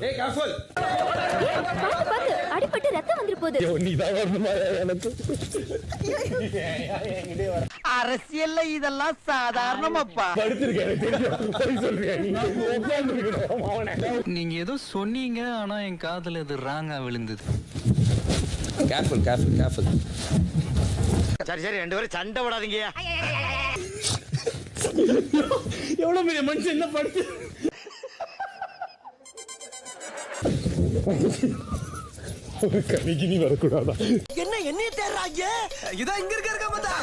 ஏய் கேர்ஃபுல். பாத்து அடிபட்டு ரத்தம் வந்துற போகுது. நீதான் வரணுமா எனக்கு? அரசியல்ல இதெல்லாம் சாதாரணமாப்பா. படுத்துர்க்கேன் தெரியும். போய் சொல்றியா நீ? உட்கார்ந்திருக்கணும் அவனே. நீங்க ஏதோ சொன்னீங்க ஆனா என் காதுல இது ராங்கா விழுந்தது. Careful careful careful. சரி சரி ரெண்டு பேரும் சண்டை போடாதீங்க. எவ்வளவு பெரிய மனுஷன் என்ன படுத்து கணிக்கு நீ வரக்கூடாதா? என்ன என்னைய தேடுறாங்க? இதான் இங்க இருக்க மாட்டா.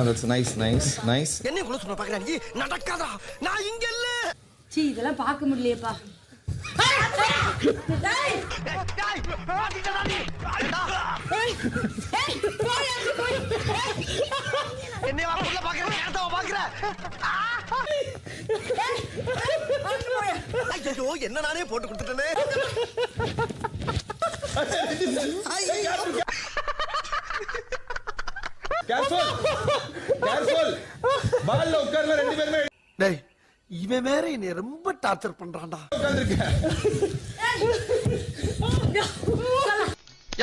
that's nice nice nice. என்ன குள்ள சொன்ன பாக்குறாங்க? நடக்காதா? நான் இங்க இல்ல. சீ இதெல்லாம் பார்க்க முடியலையேப்பா. என்ன வாக்குல பாக்குற? நேரத்தவ பாக்குற. ஐயோ என்ன நானே போட்டு கொடுத்துட்டேனே. Careful careful. பால்ல உட்கார்ல ரெண்டு பேருமே. டேய் இவன் வேற என்னை ரொம்ப டார்ச்சர் பண்றான்டா. உட்கார்ந்திருக்க.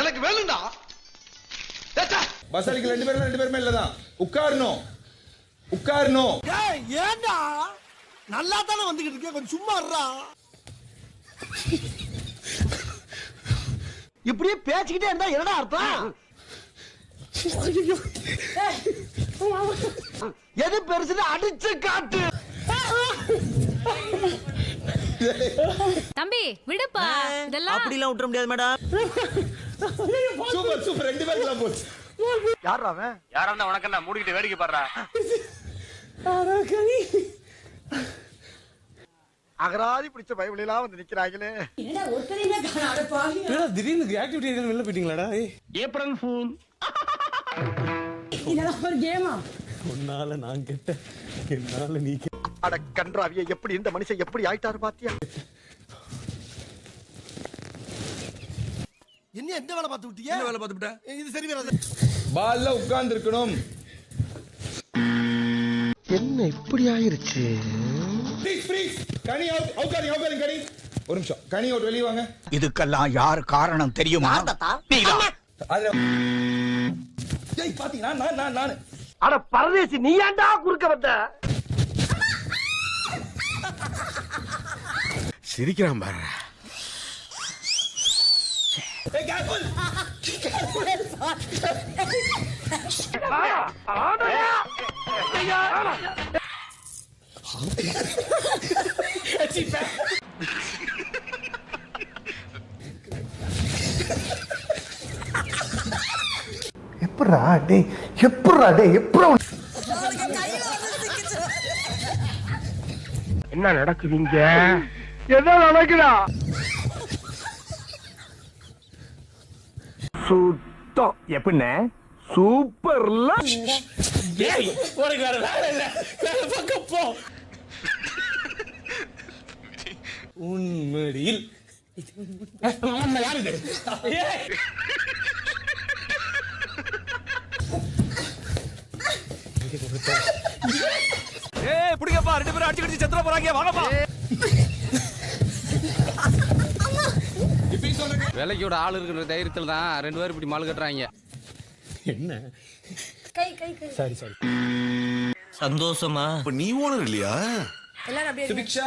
எனக்கு வேணும்டா. பசாலிக்கு ரெண்டு பேருமே இல்லதான். உட்காரணும் உட்காரணும். ஏய் ஏன்டா? நல்லா தானே வந்துகிட்டு இருக்கே, கொஞ்சம் சும்மா இருடா. இப்படியே பேசிக்கிட்டே இருந்தா என்னடா அர்த்தம்? எது பெருசுன்னு அடிச்சு காட்டு. தம்பி விடுப்பா. இதெல்லாம் அப்படிலாம் விட்டுற முடியாது மேடம். சூப்பர் சூப்பர் ரெண்டு பேருக்குலாம் போச்சு. யாரா அவன்? யாரா இருந்தா உனக்கு என்ன மூடிக்கிட்டு வேடிக்கை பாடுறா? அகராதி பிடிச்ச பைபிளெல்லாம் வந்து நிக்கிறாங்களே. என்னடா ஒருத்தரையுமே காணாத பாவி. என்னடா திடீர்னு ஆக்டிவிட்டி ஏரியால வெளில போயிட்டீங்களாடா? April fool. இதெல்லாம் ஒரு கேமா? உன்னால நான் கெட்ட என்னால நீ அட கன்றாவிய எப்படி இந்த மனுஷன் எப்படி ஆயிட்டாரு பாத்தியா? என்ன எந்த வேலை பார்த்து விட்டீங்க? என்ன வேலை பார்த்து விட்ட? இது சரி வராது. பால்ல உட்கார்ந்து இருக்கணும். என்ன இப்படி ஆயிருச்சு? Please please Ghani out out கனி. ஒரு நிமிஷம் கனி அவுட் வெளிய வாங்க. இதுக்கெல்லாம் யார் காரணம் தெரியுமா? நீதான். அதுல ஏய் பாத்தீங்களா நான் அட பரதேசி நீ ஏன்டா குறுக்க வந்த? சிரிக்கிறான் பாரு. ஏய் கேர்ஃபுல். எப்பறா டேய் எப்பறா என்ன நடக்குதுங்க? என்ன நடக்குதா? சுத்தம் எப்படின்னு சூப்பர்ல. ஏய் உனக்கு வேற வேலை இல்ல. வேற பக்கம் போ. உன்மடியில் அம்மா யாரு இது? ஏய் ஏய் புடிங்கப்பா, ரெண்டு பேரும் அடிச்சு அடிச்சு செத்துற போறாங்க. வாங்கப்பா. வேலைக்கோட ஆள் இருக்கிற தைரியத்துல தான் ரெண்டு பேரும் இப்படி மால் கட்டுறாங்க. என்ன கை சாரி சந்தோஷமா? இப்ப நீ ஓனர் இல்லையா? எல்லாரும் அப்படியே சுபிக்ஷா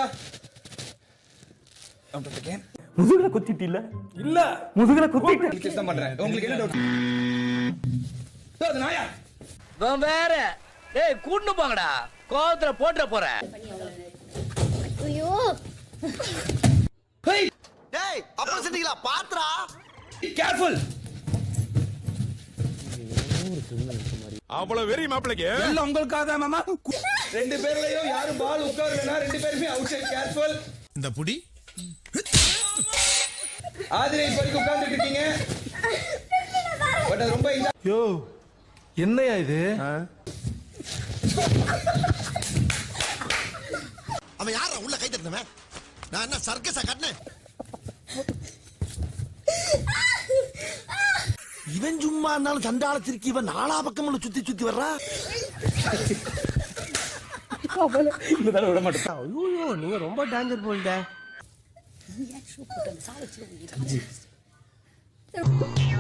அவுட் முதுகுல குத்திட்டில? இல்ல முதுகுல குத்திட்டு கிளிக் தான் பண்றேன். உங்களுக்கு என்ன டவுட்? அது நாயா? நான் வேற. டேய் கூட்னு போங்கடா. கோவத்துல போட்ற போற. ஐயோ ஹேய் டேய் அப்ப செஞ்சீங்களா பாத்ரா? கேர்ஃபுல். அவ்வளவு வெறி மாப்பிளைக்கு இல்ல உங்களுக்காக தான் மாமா. ரெண்டு பேர்லயும் யாரும் பால் உட்காரலனா ரெண்டு பேருமே அவுட் சைடு. கேர்ஃபுல். இந்த புடி ஆதிரை இப்போதைக்கு உட்கார்ந்துட்டு இருக்கீங்க. பட் அது ரொம்ப யோ என்னையா இது? அவன் யாரா உள்ள கை தட்டினவன்? நான் என்ன சர்க்கஸா காட்டினேன்? இவன் சும்மா இருந்தாலும் சண்டாளத்திற்கு இவன் நாலா பக்கமும் சுத்தி சுத்தி வர்றா. இந்த தடவை விட மாட்டேன். ஐயோ நீங்க ரொம்ப டேஞ்சர் போல்ட.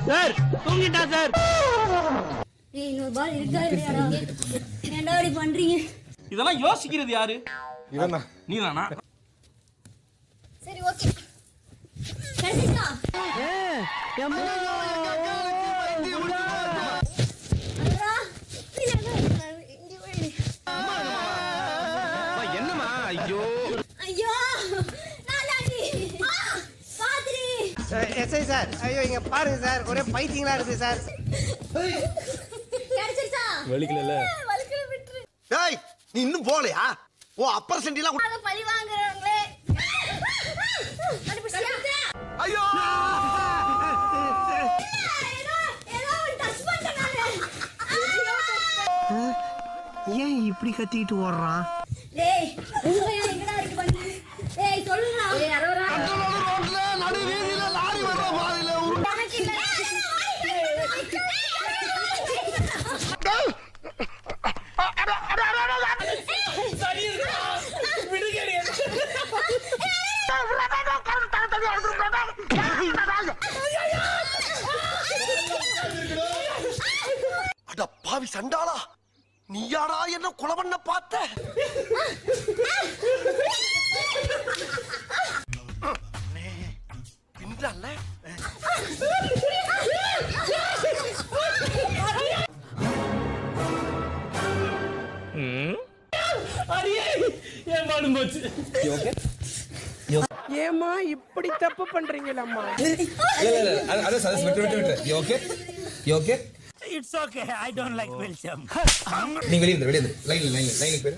சார் தூங்கிட்டா சார். ஏய் இன்னொரு பால் இருக்கா இல்லையாடா? ஏன்டா இப்படி பண்றீங்க? இதெல்லாம் யோசிக்கிறது யாரு? இவனா நீதானா? சரி ஓகே. கண்டிப்பா. என்னம்மா? ஐயோ ஐயோ நாலாண்டி பாத்ரி எஸ்ஐ சார், ஐயோ இங்க பாருங்க சார், ஒரே பைத்தியங்களா இருக்கு சார். கிடைச்சிருச்சா? வலிக்கல. வலிக்கல விட்டுரு. டேய் நீ இன்னும் போலையா? ஓ அப்பர் சென்டிலாம் அத பழி வாங்குறவங்களே. அனுப்பிச்சியா? ஐயோ ஏதோ டச் பண்ணனால. ஏன் இப்படி கத்திட்டு ஓடுறான்? டேய் உங்க எங்கடா இருக்கு பண்ணு. ஏய் சொல்லுடா. ஏய் அரவரா. ரோட்ல நடு வீதியில லாரி வர பாதியில எனக்கு இல்ல. அட பாவி சண்டாளா, நீயாடா என்ன கொலை பண்ண பார்த்த? பின்றல்ல ஏன் பாடும் போச்சு? ஓகே. ஏமா இப்படி தப்பு பண்றீங்களம்மா? இல்ல அத சதஸ் விட்டு. Okay. Okay. It's okay. I don't like welcome. நீங்க வெளிய இருந்து லைனுக்கு பேரு.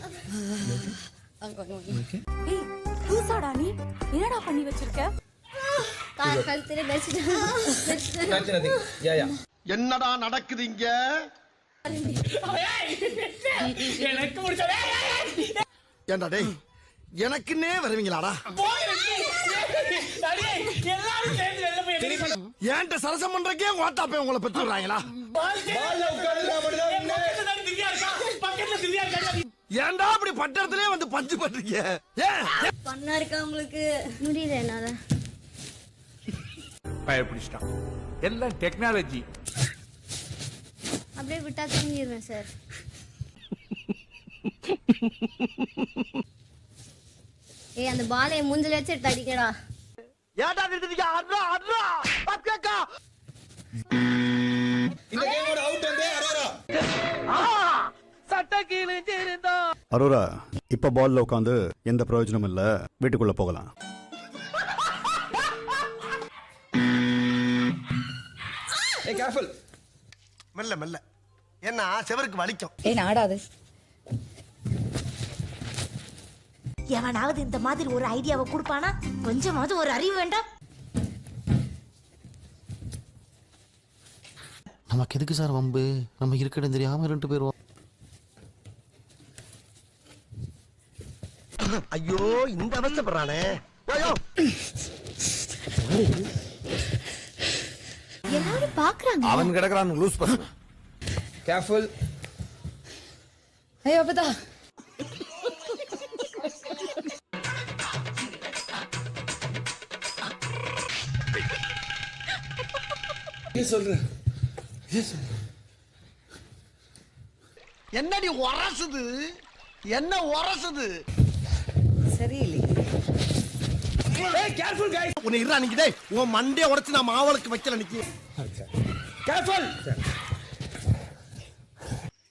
ஏய் பூசாடா நீ என்னடா பண்ணி வச்சிருக்க? கழுத்துல வெச்சிட்டு. யா. என்னடா நடக்குது இங்க? எனக்கு முடிச்சதே. ஏண்டா டேய் எனக்குன்னே வருவீங்களாடா? எல்லாரும் சேர்ந்து வெளில போய் ஏன்ட்ட சரசம் பண்றக்கே ஓட்டாப்பே உங்களை பெற்று விடுறாங்களா? பால்ல உட்கார்ந்து பக்கத்துல திவ்யா இருக்கா? ஏன்டா அப்படி பட்டத்திலே வந்து பஞ்சு பண்றீங்க? ஏன் பண்ணா இருக்கா உங்களுக்கு? முடியல என்னால. பயப்பிடிச்சிட்டான். எல்லாம் டெக்னாலஜி. அப்படியே விட்டா தூங்கிடுவேன் சார். ஏய் அந்த பாலை மூஞ்சில வச்சு எடுத்து அடிக்கடா. ஏன்டா நிறுத்திட்டீங்க? அட்ரா அட்ரா பாக்கா. இந்த கேமோட அவுட் வந்து அரவரா. சட்ட கிழிஞ்சிருந்தா. அரோரா, இப்ப பால்ல உட்காந்து எந்த பிரயோஜனம் இல்ல, வீட்டுக்குள்ள போகலாம். ஏய் கேர்ஃபுல். மெல்ல மெல்ல, ஏன்னா செவருக்கு வலிக்கும். ஏய் நாடாது. எவனாவது இந்த மாதிரி ஒரு ஐடியாவை கொடுப்பானா? கொஞ்சமாவது ஒரு அறிவு வேண்டாம்? நமக்கு எதுக்கு சார் வம்பு? நம்ம இருக்கடம் தெரியாம 2 பேரும். ஐயோ இந்த அவஸ்தைப்படுறானே. ஐயோ எல்லாரும் பாக்குறாங்க. அவன் கிடக்குறான் லூஸ் பசங்க. கேர்ஃபுல். ஐயோ அப்பதா. சொல்றேன். என்னடி உரசுது? என்ன உரசுது? சரியில்லை. ஏய் கேர்ஃபுல் गाइस. உன்னை இருடா நிக்கி. டேய் உன் மண்டைய உடைச்சு நான் மாவளுக்கு வைக்கல நிக்கி. கேர்ஃபுல்.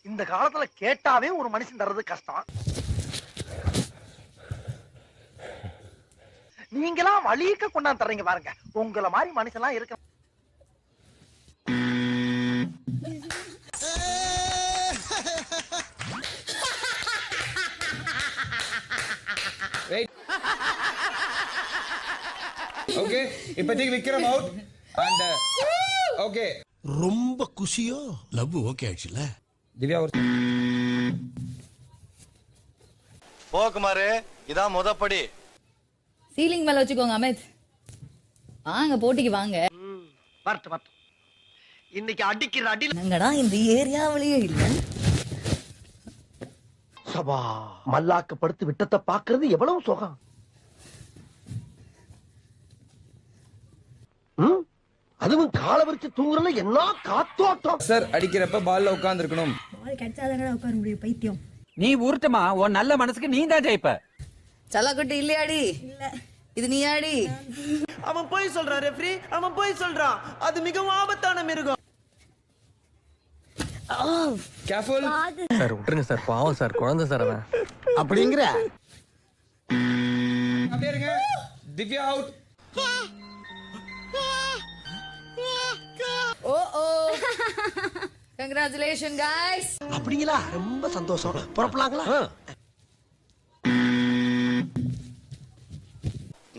இந்த காலத்துல கேட்டாவே ஒரு மனுஷன் தர்றது கஷ்டம். நீங்களாம் வலிக்க கொண்டாந்து தர்றீங்க பாருங்க. உங்களை மாதிரி மனுஷன்லாம் இருக்க. ஓகே இப்போதைக்கு விக்ரம் அவுட் அண்ட் ஓகே. ரொம்ப குஷியோ? லவ் ஓகே ஆயிடுச்சுல. திவ்யா ஒரு போகுமாரு இதான் முதப்படி. சீலிங் மேல வச்சுக்கோங்க அமித். வாங்க போட்டிக்கு வாங்க. வரட்டு வரட்டு. இன்னைக்கு அடிக்கிற அடியில என்னங்கடா இந்த ஏரியாவிலேயே இல்ல. சபா மல்லாக்க படுத்து விட்டத்தை பாக்குறது எவ்வளவு சுகம். அதுவும் கால வரிச்சு தூங்குறல என்ன காத்தோட்டம். சார் அடிக்கிறப்ப பால்ல உட்கார்ந்து இருக்கணும். பால் கிடைச்சாதாங்க உட்கார முடியும் பைத்தியம். நீ உருட்டுமா உன் நல்ல மனசுக்கு நீ தான் ஜெயிப்ப. சல்லாக்குட்டி இல்லையாடி? இல்ல இது நீ ஆடி. அவன் போய் சொல்றான் ரெஃப்ரி, அவன் போய் சொல்றான். அது மிகவும் ஆபத்தான மிருகம். கேர்ஃபுல். சார் விட்டுருங்க சார், பாவம் சார், குழந்தை சார் அவன். அப்படிங்கிற அப்படியே இருங்க. திவ்யா அவுட். ஓ ஓ. Congratulations guys. அப்படிங்களா? ரொம்ப சந்தோஷம். புறப்படலாங்களா?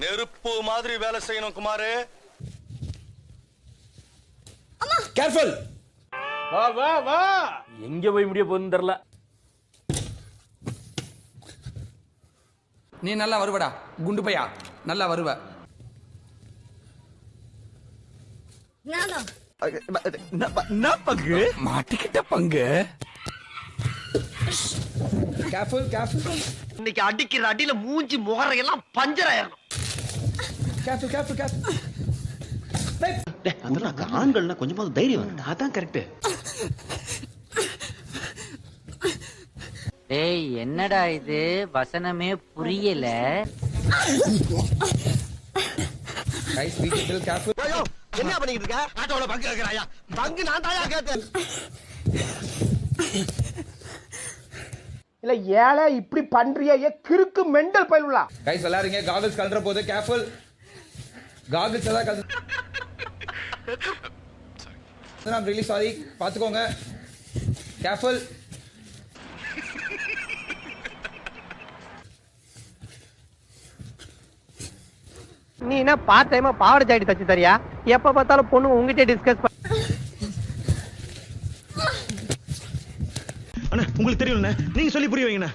நெருப்பு மாதிரி வேலை செய்யணும் குமாரு. கேர்ஃபுல். வா வா வா. எங்க போய் முடிய போகுதுன்னு தெரியல. நீ நல்லா வருவடா குண்டு பையா, நல்லா வருவ. நானா பங்கு மாட்டிக்கிட்ட பங்கு. Careful careful. இன்னைக்கு அடிக்கிற அடியில மூஞ்சி முகரையெல்லாம் பஞ்சர் ஆயிரணும். Careful careful careful. அதெல்லாம் ஆண்கள்னா கொஞ்சமாவது தைரியம் வேணும். அதான் கரெக்ட். டேய் என்னடா இது வசனமே புரியல. கைஸ் பீ கேர்ஃபுல் கேர்ஃபுல். ஐயோ என்ன பண்ணிட்டு இருக்க? ஆட்டோல பங்கு கேக்குறாயா? பங்கு நான் தாயா கேட்டேன். இல்ல ஏழை இப்படி பண்றியே கிறுக்கு மெண்டல் பயிலுலா. கைஸ் விளையாடுங்க. காகல்ஸ் கலற போகுது. கேர்ஃபுல். காகல்ஸ் எல்லாம் கலந்து. I'm really sorry. பாத்துக்கோங்க. கேர்ஃபுல். நீ என்ன பார்ட் டைமா பாவாடை ஜாக்கெட் தச்சு தரியா? எப்ப பார்த்தாலும் பொண்ணு உங்ககிட்ட டிஸ்கஸ் அண்ணா உங்களுக்கு தெரியும்ண்ணே, நீங்க சொல்லி புரிய வைங்கண்ணே.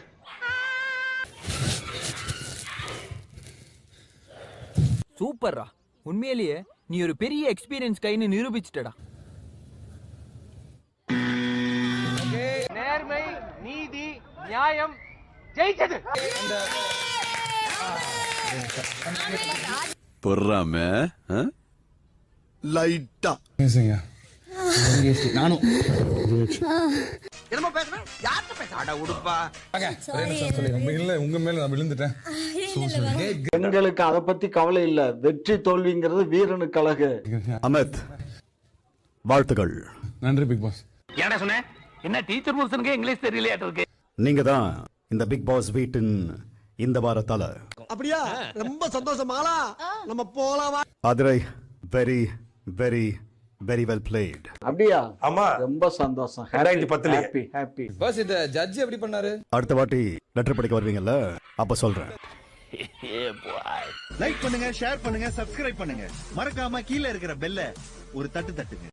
சூப்பர்ரா. உண்மையிலேயே நீ ஒரு பெரிய எக்ஸ்பீரியன்ஸ் கைன்னு நிரூபிச்சிட்டடா. நேர்மை, நீதி, நியாயம் ஜெயிச்சது. பொறாம லைட்டா நானும் என்னமோ பேசுறேன். யார்கிட்ட பேச? அட உடுப்பா. உங்க மேல நான் விழுந்துட்டேன். பெண்களுக்கு அதை பத்தி கவலை இல்ல. வெற்றி தோல்விங்கிறது வீரனுக்கு அழகு. அமித் வாழ்த்துக்கள். நன்றி பிக் பாஸ். என்ன சொன்ன? என்ன டீச்சர் முருசனுக்கு இங்கிலீஷ் தெரியலையாட்டு இருக்கு. நீங்க தான் இந்த பிக் பாஸ் வீட்டின் இந்த வாரத்தால. அப்படியா? ரொம்ப சந்தோஷமாலா. நம்ம போலாம். Adirai very very very well plate. அப்படியா? ஆமா, ரொம்ப சந்தோஷம். Happy happy. பாஸ் இந்த ஜட்ஜ் எப்படி பண்ணாரு? அடுத்த வாட்டி லெட்டர் படிக்க வருவீங்கல்ல, அப்ப சொல்றேன். லைக் பண்ணுங்க, ஷேர் பண்ணுங்க, சப்ஸ்கிரைப் பண்ணுங்க. மறக்காம கீழே இருக்கிற பெல்ல ஒரு தட்டு தட்டுங்க.